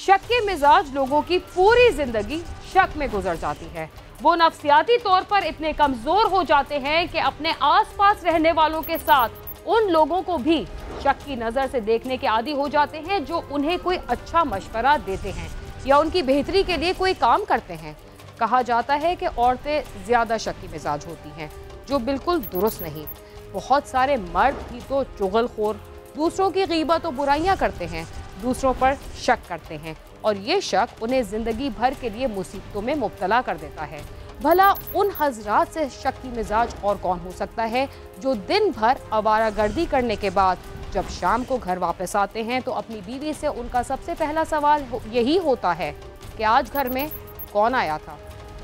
शक के मिजाज लोगों की पूरी जिंदगी शक में गुजर जाती है। वो नफ्सियाती तौर पर इतने कमजोर हो जाते हैं कि अपने आसपास रहने वालों के साथ उन लोगों को भी शक की नजर से देखने के आदी हो जाते हैं जो उन्हें कोई अच्छा मशवरा देते हैं या उनकी बेहतरी के लिए कोई काम करते हैं। कहा जाता है कि औरतें ज्यादा शक्की मिजाज होती हैं, जो बिल्कुल दुरुस्त नहीं। बहुत सारे मर्द भी तो चुगलखोर, दूसरों की गीबत और बुराइयां करते हैं, दूसरों पर शक करते हैं और ये शक उन्हें जिंदगी भर के लिए मुसीबतों में मुब्तला कर देता है। भला उन हजरात से शक्की मिजाज और कौन हो सकता है जो दिन भर आवारागर्दी करने के बाद जब शाम को घर वापस आते हैं तो अपनी बीवी से उनका सबसे पहला सवाल यही होता है कि आज घर में कौन आया था,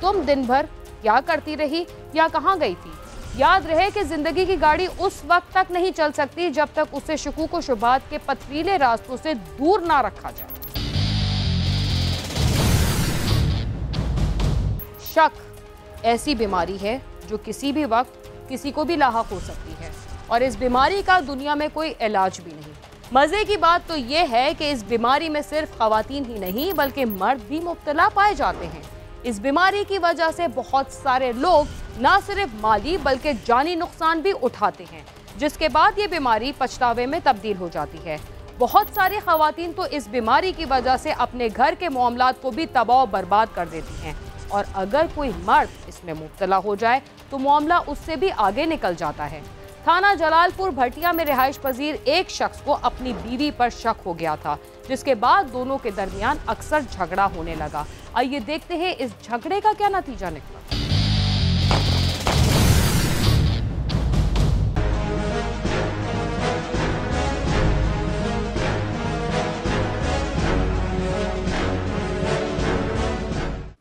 तुम दिन भर क्या करती रही या कहाँ गई थी। याद रहे कि जिंदगी की गाड़ी उस वक्त तक नहीं चल सकती जब तक उसे शुकूक व शुबात के पथरीले रास्तों से दूर ना रखा जाए। शक ऐसी बीमारी है जो किसी भी वक्त किसी को भी लाहक हो सकती है और इस बीमारी का दुनिया में कोई इलाज भी नहीं। मजे की बात तो ये है कि इस बीमारी में सिर्फ खवातीन ही नहीं बल्कि मर्द भी मुब्तला पाए जाते हैं। इस बीमारी की वजह से बहुत सारे लोग न सिर्फ माली बल्कि जानी नुकसान भी उठाते हैं, जिसके बाद ये बीमारी पछतावे में तब्दील हो जाती है। बहुत सारी खवातीन तो इस बीमारी की वजह से अपने घर के मामलात को भी तबाह बर्बाद कर देती हैं और अगर कोई मर्द इसमें मुब्तला हो जाए तो मामला उससे भी आगे निकल जाता है। थाना जलालपुर भटिया में रिहाइश पजीर एक शख्स को अपनी बीवी पर शक हो गया था, जिसके बाद दोनों के दरमियान अक्सर झगड़ा होने लगा। आइए देखते हैं इस झगड़े का क्या नतीजा निकला।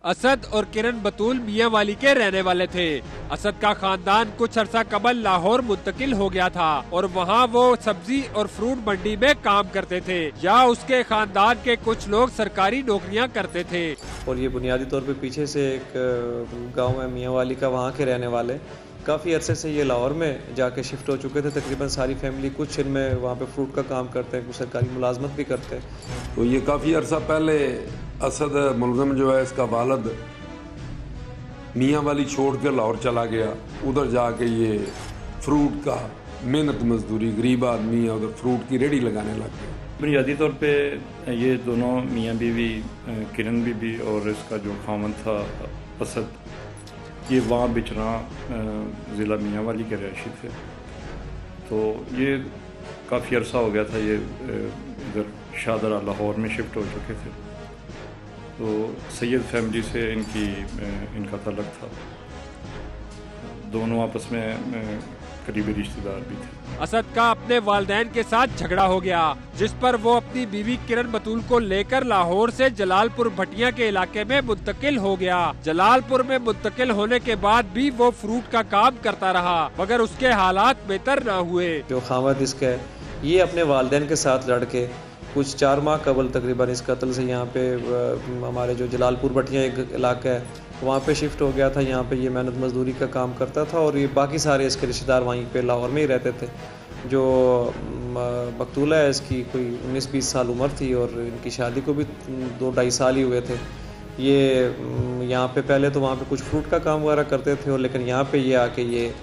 असद और किरण बतूल मियां वाली के रहने वाले थे। असद का खानदान कुछ अरसा कबल लाहौर मुंतकिल हो गया था और वहाँ वो सब्जी और फ्रूट मंडी में काम करते थे या उसके खानदान के कुछ लोग सरकारी नौकरियाँ करते थे। और ये बुनियादी तौर पे पीछे से एक गांव है मियां वाली का, वहाँ के रहने वाले काफ़ी अरसे से ये लाहौर में जाके शिफ्ट हो चुके थे। तकरीबन सारी फैमिली, कुछ इनमें वहाँ पे फ्रूट का काम करते हैं, कुछ सरकारी मुलाजमत भी करते हैं। तो ये काफ़ी अरसा पहले असद मुलज़म जो है इसका वालिद मियाँ वाली छोड़ कर लाहौर चला गया। उधर जाके ये फ्रूट का मेहनत मजदूरी, गरीब आदमी है, उधर फ्रूट की रेडी लगाने लग गए। बुनियादी तौर पे ये दोनों मियाँ बीवी, किरण बीबी और इसका जो खामन था असद, ये वहाँ बिचरा ज़िला मियाँ वाली के रहायशी थे। तो ये काफ़ी अरसा हो गया था, ये इधर शाहदरा लाहौर में शिफ्ट हो चुके थे। तो सैयद फैमिली से इनका तल्लुक़ था। दोनों आपस में करीबी रिश्तेदार भी थे। असद का अपने वालिदैन के साथ झगड़ा हो गया, जिस पर वो अपनी बीवी किरण बतूल को लेकर लाहौर से जलालपुर भटिया के इलाके में मुंतकिल हो गया। जलालपुर में मुंतकिल होने के बाद भी वो फ्रूट का काम करता रहा, मगर उसके हालात बेहतर न हुए। जो खामद इसका है, ये अपने वालिदैन के साथ लड़के कुछ 4 माह कबल तकरीबन इस कत्ल से यहाँ पे हमारे जो जलालपुर भटिया एक इलाका है वहाँ पे शिफ्ट हो गया था। यहाँ पे ये मेहनत मजदूरी का काम करता था और ये बाकी सारे इसके रिश्तेदार वहीं पे लाहौर में ही रहते थे। जो मकतूला है इसकी कोई 19-20 साल उम्र थी और इनकी शादी को भी 2-2.5 साल ही हुए थे। ये यहाँ पे पहले तो वहाँ पे कुछ फ्रूट का काम वगैरह करते थे और लेकिन यहाँ पे ये आके ये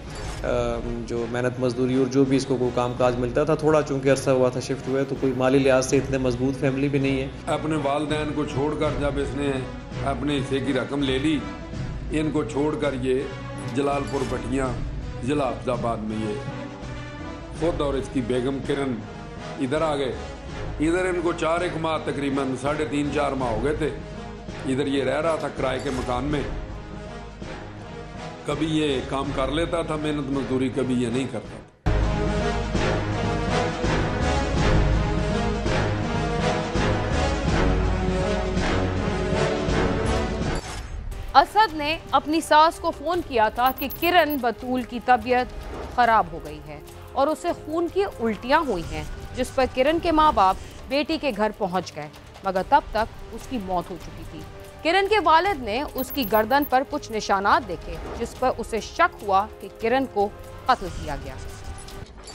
जो मेहनत मजदूरी और जो भी इसको कोई काम काज मिलता था, थोड़ा चूँकि अरसा हुआ था शिफ्ट हुए, तो कोई माली लिहाज से इतने मजबूत फैमिली भी नहीं है। अपने वालिदैन को छोड़कर जब इसने अपने हिस्से की रकम ले ली, इनको छोड़कर ये जलालपुर भटिया जिला अफजाबाद में ये खुद और इसकी बेगम किरण इधर आ गए। इधर इनको 4 माह तकरीबन 3.5-4 माह हो गए थे। इधर ये रह रहा था किराए के मकान में। कभी ये काम कर लेता था मेहनत मजदूरी, कभी ये नहीं करता था। असद ने अपनी सास को फोन किया था कि किरण बतूल की तबीयत खराब हो गई है और उसे खून की उल्टियां हुई हैं, जिस पर किरण के माँ बाप बेटी के घर पहुंच गए, मगर तब तक उसकी मौत हो चुकी थी। किरण के वालिद ने उसकी गर्दन पर कुछ निशानात देखे, जिस पर उसे शक हुआ कि किरण को कत्ल किया गया।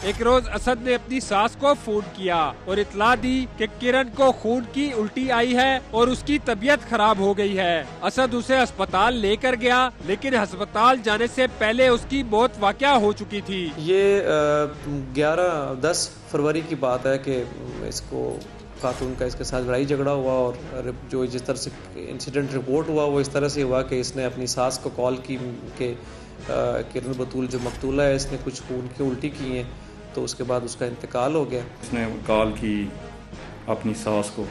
एक रोज असद ने अपनी सास को फोन किया और इतला दी कि किरण को खून की उल्टी आई है और उसकी तबीयत खराब हो गई है। असद उसे अस्पताल लेकर गया, लेकिन अस्पताल जाने से पहले उसकी मौत वाक़या हो चुकी थी। ये 10 फरवरी की बात है कि इसको खातून का इसके साथ लड़ाई झगड़ा हुआ और जो जिस तरह से इंसिडेंट रिपोर्ट हुआ वो इस तरह से हुआ कि इसने अपनी सास को कॉल की कि किरण बतूल जो मकतूला है इसने कुछ खून की उल्टी की हैं, तो उसके बाद उसका इंतकाल हो गया। इसने कॉल की अपनी सास को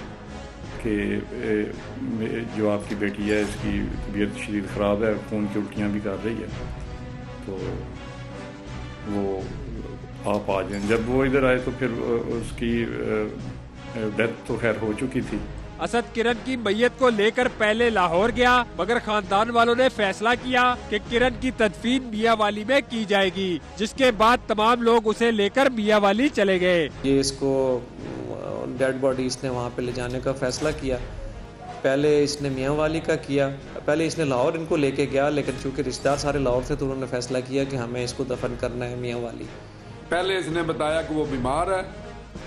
कि जो आपकी बेटी है इसकी तबीयत शरीर ख़राब है, खून की उल्टियाँ भी कर रही है, तो वो आप आ जाएं। जब वो इधर आए तो फिर उसकी डेथ तो खैर हो चुकी थी। असद किरण की मैयत को लेकर पहले लाहौर गया, मगर खानदान वालों ने फैसला किया कि किरण की तदफीन मियांवाली में की जाएगी, जिसके बाद तमाम लोग उसे लेकर मियांवाली चले गए। ये इसको डेड बॉडी इसने वहाँ पे ले जाने का फैसला किया। पहले इसने मियांवाली का किया, पहले इसने लाहौर इनको लेके गया, लेकिन चूँकि रिश्तेदार सारे लाहौर थे तो उन्होंने फैसला किया कि हमें इसको दफन करना है मियांवाली। पहले इसने बताया कि वो बीमार है,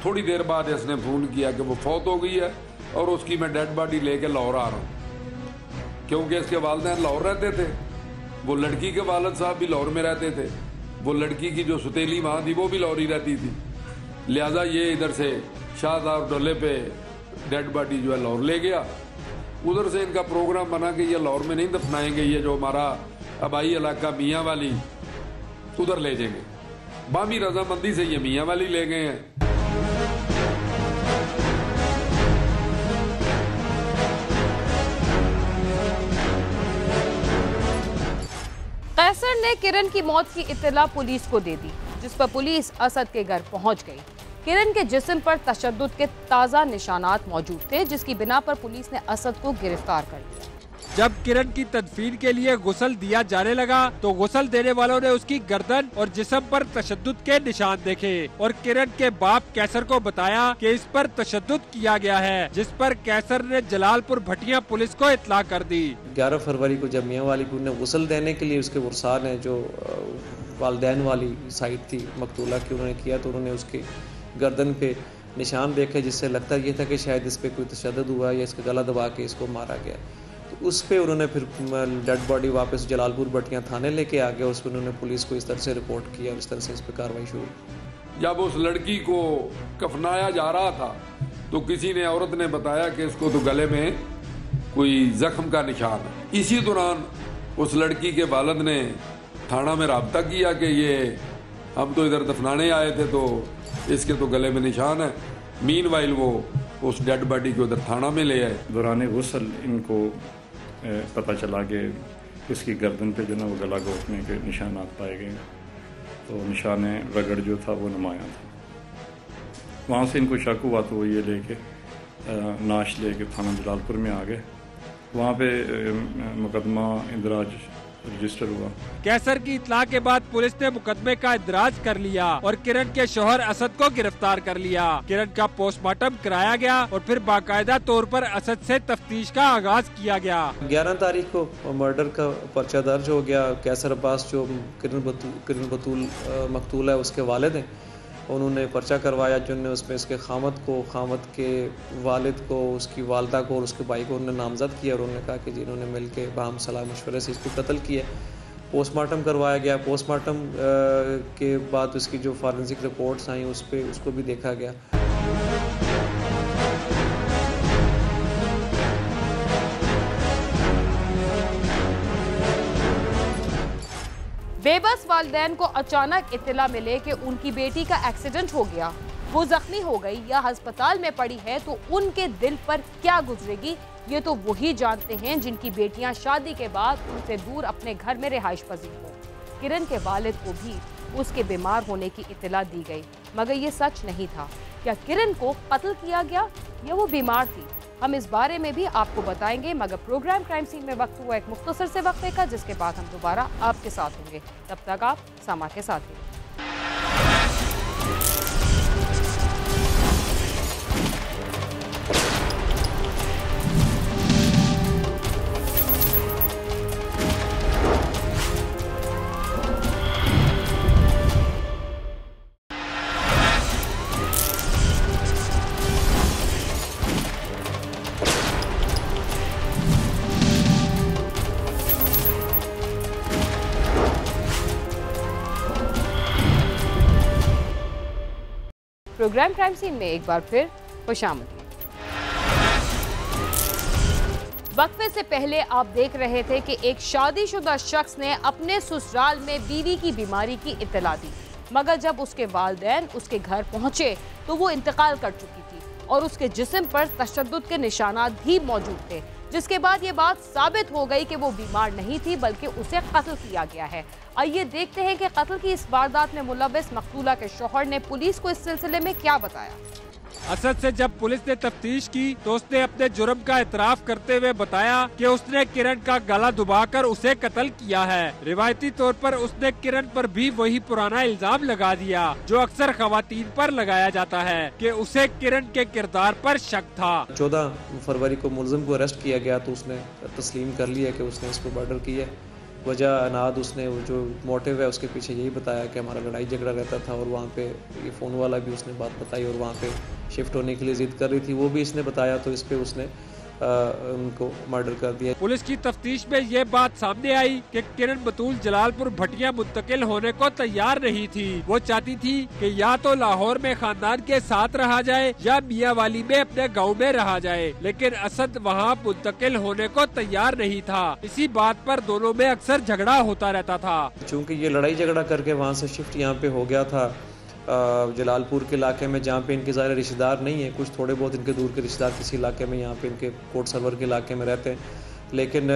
थोड़ी देर बाद इसने फ़ोन किया कि वो फौत हो गई है और उसकी मैं डेड बॉडी लेके लाहौर आ रहा हूँ, क्योंकि इसके वालिदैन लाहौर रहते थे, वो लड़की के वालिद साहब भी लाहौर में रहते थे, वो लड़की की जो सुतेली माँ थी वो भी लाहौर ही रहती थी, लिहाजा ये इधर से शाहदार डोले पे डेड बॉडी जो है लाहौर ले गया। उधर से इनका प्रोग्राम बना कि ये लाहौर में नहीं दफनाएंगे, ये जो हमारा आबाई इलाका मियांवाली उधर ले जाएंगे। बामी रजामंदी से ये मियांवाली ले गए हैं। कैसर ने किरण की मौत की इत्तला पुलिस को दे दी, जिस पर पुलिस असद के घर पहुंच गई। किरण के जिस्म पर तशद्दुद के ताज़ा निशानात मौजूद थे, जिसकी बिना पर पुलिस ने असद को गिरफ्तार कर लिया। जब किरण की तदफीन के लिए गुस्ल दिया जाने लगा तो गुस्ल देने वालों ने उसकी गर्दन और जिस्म पर तशद्दुद के निशान देखे और किरण के बाप कैसर को बताया कि इस पर तशद्दुद किया गया है, जिस पर कैसर ने जलालपुर भटिया पुलिस को इत्ला कर दी। 11 फरवरी को जब मियांवाली को ने गुस्ल देने के लिए उसके वर्सा ने जो वालदैन वाली साइड थी मकतूला की उन्होंने किया, तो उन्होंने उसके गर्दन पे निशान देखे, जिससे लगता ये था कि शायद इस पे कोई तशद्दुद हुआ या इसका गला दबा के इसको मारा गया। तो उस पे उन्होंने फिर डेड बॉडी वापस जलालपुर भटिया थाने लेके आ गए। उस पर उन्होंने पुलिस को इस तरह से रिपोर्ट किया और इस तरह से इस पर कार्रवाई शुरू। जब उस लड़की को कफनाया जा रहा था तो किसी ने औरत ने बताया कि इसको तो गले में कोई जख्म का निशान है। इसी दौरान उस लड़की के वालिद ने थाना में राब्ता किया कि ये हम तो इधर दफनाने आए थे तो इसके तो गले में निशान है। मीनवाइल वो उस डेड बॉडी को उधर थाना में ले आए। दौरान गुस्ल इनको पता चला कि इसकी गर्दन पे जो ना वो गला घोटने के निशानात पाए गए, तो निशान रगड़ जो था वो नुमाया था। वहाँ से इनको शक हुआ तो वो ये लेके नाश लेके थाना जलालपुर में आ गए। वहाँ पे मुकदमा इंदराज रजिस्टर हुआ। कैसर की इत्ला के बाद पुलिस ने मुकदमे का इंदराज कर लिया और किरण के शोहर असद को गिरफ्तार कर लिया। किरण का पोस्टमार्टम कराया गया और फिर बाकायदा तौर पर असद से तफ्तीश का आगाज किया गया। 11 तारीख को मर्डर का पर्चा दर्ज हो गया। कैसर अब्बास जो किरण बतूल मकतूल है उसके वालिद हैं, उन्होंने पर्चा करवाया जिनने उसमें इसके खामद के वालिद को, उसकी वालदा को और उसके भाई को उन्होंने नामजद किया और उन्होंने कहा कि जिन्होंने मिल के बाहम सलाह मशवरे से इसको कत्ल किया। पोस्टमार्टम करवाया गया। पोस्टमार्टम के बाद उसकी जो फॉरेंसिक रिपोर्ट्स आई उसको भी देखा गया। बेबस वालिदैन को अचानक इत्तला मिले कि उनकी बेटी का एक्सीडेंट हो गया, वो जख्मी हो गई या अस्पताल में पड़ी है, तो उनके दिल पर क्या गुजरेगी ये तो वही जानते हैं जिनकी बेटियां शादी के बाद उनसे दूर अपने घर में रिहाइश पजीर हो। किरण के वालिद को भी उसके बीमार होने की इत्तला दी गई, मगर ये सच नहीं था। क्या किरण को कत्ल किया गया या वो बीमार थी? हम इस बारे में भी आपको बताएंगे, मगर प्रोग्राम क्राइम सीन में वक्त हुआ एक मुख्तसर से वक्फे का, जिसके बाद हम दोबारा आपके साथ होंगे। तब तक आप सामा के साथ ही। प्रोग्राम क्राइम सीन में एक बार फिर खुशामदीद। वक्फे से पहले आप देख रहे थे कि एक शादीशुदा शख्स ने अपने ससुराल में बीवी की बीमारी की इत्तला दी, मगर जब उसके वालिदैन उसके घर पहुंचे तो वो इंतकाल कर चुकी थी और उसके जिस्म पर तशद्दुद के निशानात भी मौजूद थे, जिसके बाद ये बात साबित हो गई कि वो बीमार नहीं थी बल्कि उसे कत्ल किया गया है। आइए देखते हैं कि कत्ल की इस वारदात में मुलव्विस मकतूला के शौहर ने पुलिस को इस सिलसिले में क्या बताया। असद से जब पुलिस ने तफ्तीश की तो उसने अपने जुर्म का इतराफ करते हुए बताया कि उसने किरण का गला दबाकर उसे कत्ल किया है। रिवायती तौर पर उसने किरण पर भी वही पुराना इल्जाम लगा दिया जो अक्सर खवातीन पर लगाया जाता है कि उसे किरण के किरदार पर शक था। 14 फरवरी को मुलजिम को अरेस्ट किया गया तो उसने तस्लीम कर लिया कि उसने इसको मर्डर किया। वजह अनाद उसने जो मोटिव है उसके पीछे यही बताया कि हमारा लड़ाई झगड़ा रहता था और वहाँ पे ये फ़ोन वाला भी उसने बात बताई और वहाँ पे शिफ्ट होने के लिए जिद कर रही थी, वो भी इसने बताया, तो इस पे उसने उनको मर्डर कर दिया। पुलिस की तफ्तीश में ये बात सामने आई कि किरण बतूल जलालपुर भटिया मुंतकिल होने को तैयार नहीं थी। वो चाहती थी कि या तो लाहौर में खानदान के साथ रहा जाए या मियांवाली में अपने गांव में रहा जाए, लेकिन असद वहां मुंतकिल होने को तैयार नहीं था। इसी बात पर दोनों में अक्सर झगड़ा होता रहता था। चूँकि ये लड़ाई झगड़ा करके वहाँ से शिफ्ट यहाँ पे हो गया था जलालपुर के इलाके में, जहाँ पे इनके ज़ाहिर रिश्तेदार नहीं है, कुछ थोड़े बहुत इनके दूर के रिश्तेदार किसी इलाके में, यहाँ पे इनके कोट सरवर के इलाके में रहते हैं, लेकिन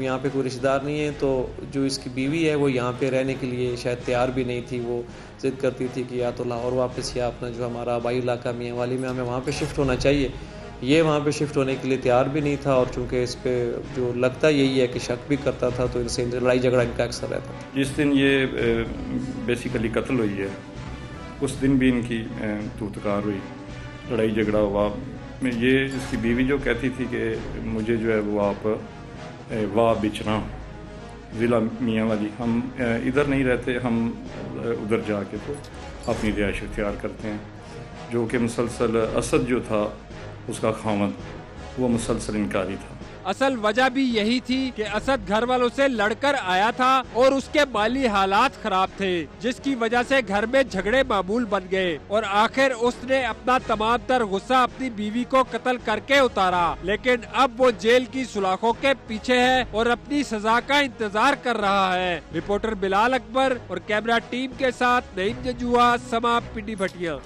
यहाँ पे कोई रिश्तेदार नहीं है। तो जो इसकी बीवी है वो यहाँ पे रहने के लिए शायद तैयार भी नहीं थी। वो ज़िद करती थी कि या तो लाहौर वापस या अपना जो हमारा आबाई इलाका मियांवाली में हमें वहाँ पर शिफ्ट होना चाहिए। ये वहाँ पे शिफ्ट होने के लिए तैयार भी नहीं था और चूँकि इस पे जो लगता यही है कि शक भी करता था, तो इनसे लड़ाई झगड़ा इनका अक्सर रहता था। जिस दिन ये बेसिकली कत्ल हुई है उस दिन भी इनकी तूतकार हुई, लड़ाई झगड़ा हुआ। ये इसकी बीवी जो कहती थी कि मुझे जो है वो आप वाह बिचना ज़िला मियांवाली, हम इधर नहीं रहते, हम उधर जाके तो अपनी रिहाइश इख्तियार करते हैं, जो कि मुसलसल असद जो था उसका खामद वो मुसलसल इनकारी था। असल वजह भी यही थी कि असद घर वालों से लड़कर आया था और उसके माली हालात खराब थे, जिसकी वजह से घर में झगड़े मामूल बन गए और आखिर उसने अपना तमाम तर गुस्सा अपनी बीवी को कत्ल करके उतारा। लेकिन अब वो जेल की सुलाखों के पीछे है और अपनी सजा का इंतजार कर रहा है। रिपोर्टर बिलाल अकबर और कैमरा टीम के साथ नईम जंजुआ, समा, पिंडी भटिया।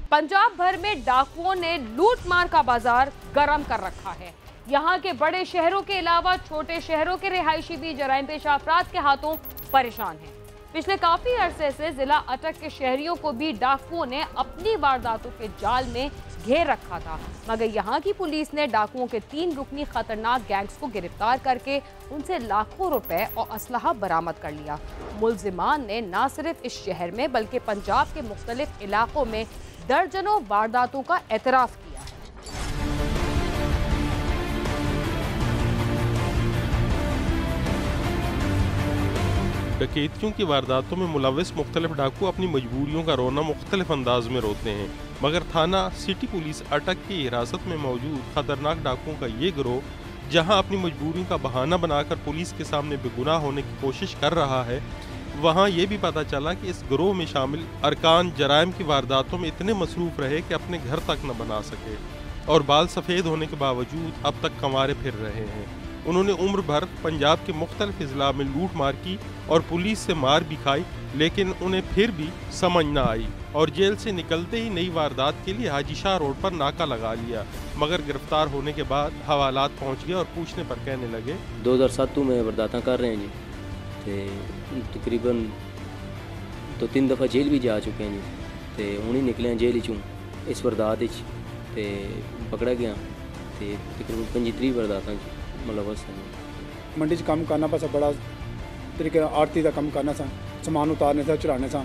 पंजाब भर में डाकुओं ने लूट मार का बाजार गर्म कर रखा है। यहाँ के बड़े शहरों के अलावा छोटे शहरों के रिहायशी भी जराइम पेशा अफराद के हाथों परेशान हैं। पिछले काफी अरसे से जिला अटक के शहरियों को भी डाकुओं ने अपनी वारदातों के जाल में घेर रखा था, मगर यहाँ की पुलिस ने डाकुओं के 3 रुकनी खतरनाक गैंग्स को गिरफ्तार करके उनसे लाखों रुपए और असलहा बरामद कर लिया। मुलजिमान ने न सिर्फ इस शहर में बल्कि पंजाब के मुख्तलिफ इलाकों में दर्जनों वारदातों का एतराफ किया है। डकैतियों की वारदातों में मुलव्विस मुख्तलिफ डाकू अपनी मजबूरियों का रोना मुख्तलिफ अंदाज में रोते हैं, मगर थाना सिटी पुलिस अटक की हिरासत में मौजूद खतरनाक डाकुओं का ये गिरोह, जहां अपनी मजबूरियों का बहाना बनाकर पुलिस के सामने बेगुनाह होने की कोशिश कर रहा है, वहां ये भी पता चला कि इस गिरोह में शामिल अरकान जराइम की वारदातों में इतने मसरूफ रहे कि अपने घर तक न बना सके और बाल सफ़ेद होने के बावजूद अब तक कंवारे फिर रहे हैं। उन्होंने उम्र भर पंजाब के मुख्तलिफ अजला में लूट मार की और पुलिस से मार भी खाई, लेकिन उन्हें फिर भी समझ न आई और जेल से निकलते ही नई वारदात के लिए हाजी शाह रोड पर नाका लगा लिया, मगर गिरफ्तार होने के बाद हवालात पहुंच गए और पूछने पर कहने लगे 2007 में वारदात कर रहे हैं जी, तो तकरीबन तो 3 दफ़ा जेल भी जा चुके हैं जी, तो हूँ ही निकले हैं जेल चूँ इस वारदात पकड़ा गया, तो तकरीबन 25 वारदात मतलब बस मंडी काम करना बस बड़ा तरीके आड़ती का काम करना सा, समान उतारने से चढ़ाने सा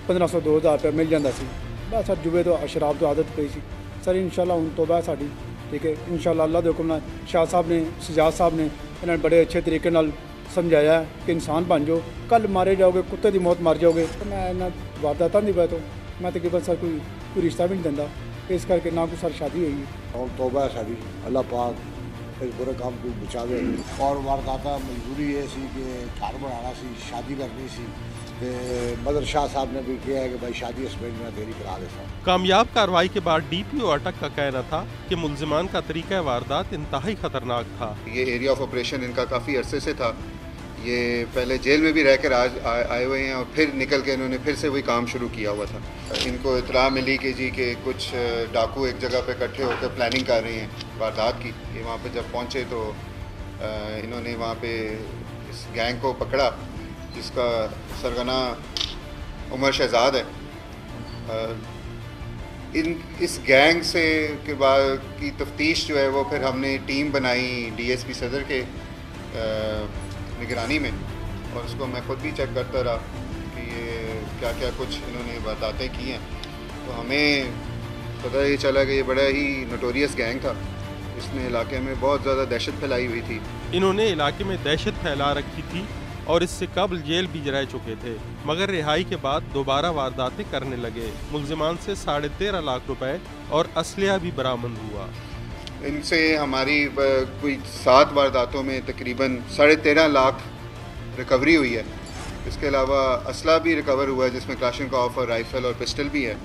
1500-2000 रुपया मिल जाता सी। बस सर जुबे तो शराब तो आदत पई सी सर। इंशाल्लाह हूँ तौबा है साड़ी, ठीक है, इंशाल्लाह अल्लाह के हुक्म नाल शाह साहब ने सजाद साहब ने इन्होंने बड़े अच्छे तरीके नाल समझाया कि इंसान बन जाओ, कल मारे जाओगे, कुत्ते की मौत मर जाओगे। तो मैं इन्होंने वारदात दी तो मैं तकरीबन सर कोई रिश्ता भी नहीं दिंदा, इस करके ना कोई सर शादी हुई और तौबा है साड़ी, अल्लाह पाक इस बुरे काम को बचावे। और वारदात मजबूरी ये सी कि घर बनाना सी, शादी करनी सी, मदर शाह साहब ने भी किया है कि भाई शादी इसमें मैं देरी करा देता हूँ। कामयाब कार्रवाई के बाद DPO अटक का कहना था कि मुल्जिमान का तरीका वारदात इंतहाई खतरनाक था। ये एरिया ऑफ ऑपरेशन इनका काफ़ी अरसे से था। ये पहले जेल में भी रहकर आज आए हुए हैं और फिर निकल के इन्होंने फिर से वही काम शुरू किया हुआ था। इनको इतला मिली कि जी के कुछ डाकू एक जगह पे इकट्ठे होकर प्लानिंग कर रहे हैं वारदात की। ये वहाँ पे जब पहुँचे तो इन्होंने वहाँ पे इस गैंग को पकड़ा जिसका सरगना उमर शहजाद है। इस गैंग से के बाद की तफ्तीश जो है वो फिर हमने टीम बनाई DSP सदर के निगरानी में, और उसको मैं खुद भी चेक करता रहा कि ये क्या क्या कुछ इन्होंने वारदातें की हैं। तो हमें पता ये चला कि ये बड़ा ही नोटोरियस गैंग था। इसने इलाके में बहुत ज़्यादा दहशत फैलाई हुई थी। इन्होंने इलाके में दहशत फैला रखी थी और इससे कबल जेल भी रह चुके थे, मगर रिहाई के बाद दोबारा वारदातें करने लगे। मुल्जिमान से 13.5 लाख रुपए और असलिया भी बरामद हुआ। इनसे हमारी कोई 7 वारदातों में तकरीबन 13.5 लाख रिकवरी हुई है। इसके अलावा असला भी रिकवर हुआ है जिसमें क्लाशनकोफ और राइफल और पिस्टल भी है,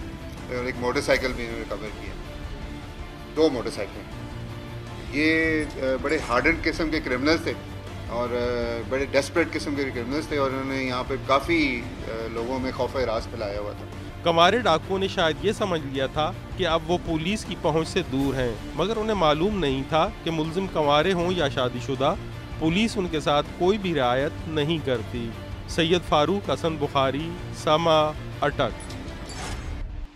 और एक मोटरसाइकिल भी इन्होंने रिकवर किया, 2 मोटरसाइकिल। ये बड़े हार्डन किस्म के क्रिमिनल्स थे और बड़े डेस्परेट किस्म के क्रिमिनल्स थे, और उन्होंने यहाँ पे काफ़ी लोगों में खौफ राज फैलाया हुआ था। कमारे डाकुओं ने शायद ये समझ लिया था कि अब वो पुलिस की पहुंच से दूर हैं, मगर उन्हें मालूम नहीं था कि मुल्जिम कमारे हों या शादीशुदा, पुलिस उनके साथ कोई भी रियायत नहीं करती। सैयद फारूक हसन बुखारी, समा, अटक।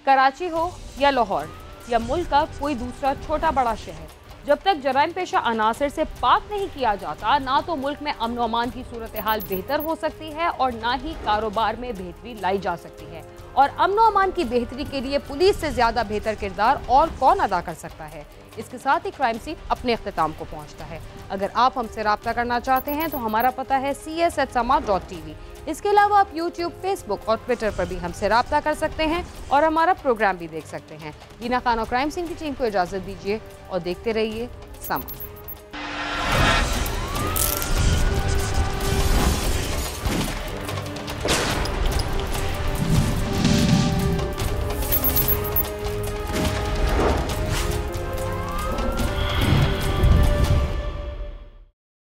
कराची हो या लाहौर या मुल्क का कोई दूसरा छोटा बड़ा शहर, जब तक जराइम पेशा अनासर से पाक नहीं किया जाता, ना तो मुल्क में अमन अमान की सूरत हाल बेहतर हो सकती है और ना ही कारोबार में बेहतरी लाई जा सकती है। और अमन अमान की बेहतरी के लिए पुलिस से ज्यादा बेहतर किरदार और कौन अदा कर सकता है। इसके साथ ही क्राइम सीन अपने अख्तिताम को पहुंचता है। अगर आप हमसे रब्ता करना चाहते हैं तो हमारा पता है cs@sama.tv। इसके अलावा आप YouTube, Facebook और Twitter पर भी हमसे रब्ता कर सकते हैं और हमारा प्रोग्राम भी देख सकते हैं। हीना खान और क्राइम सीन की टीम को इजाज़त दीजिए और देखते रहिए समा।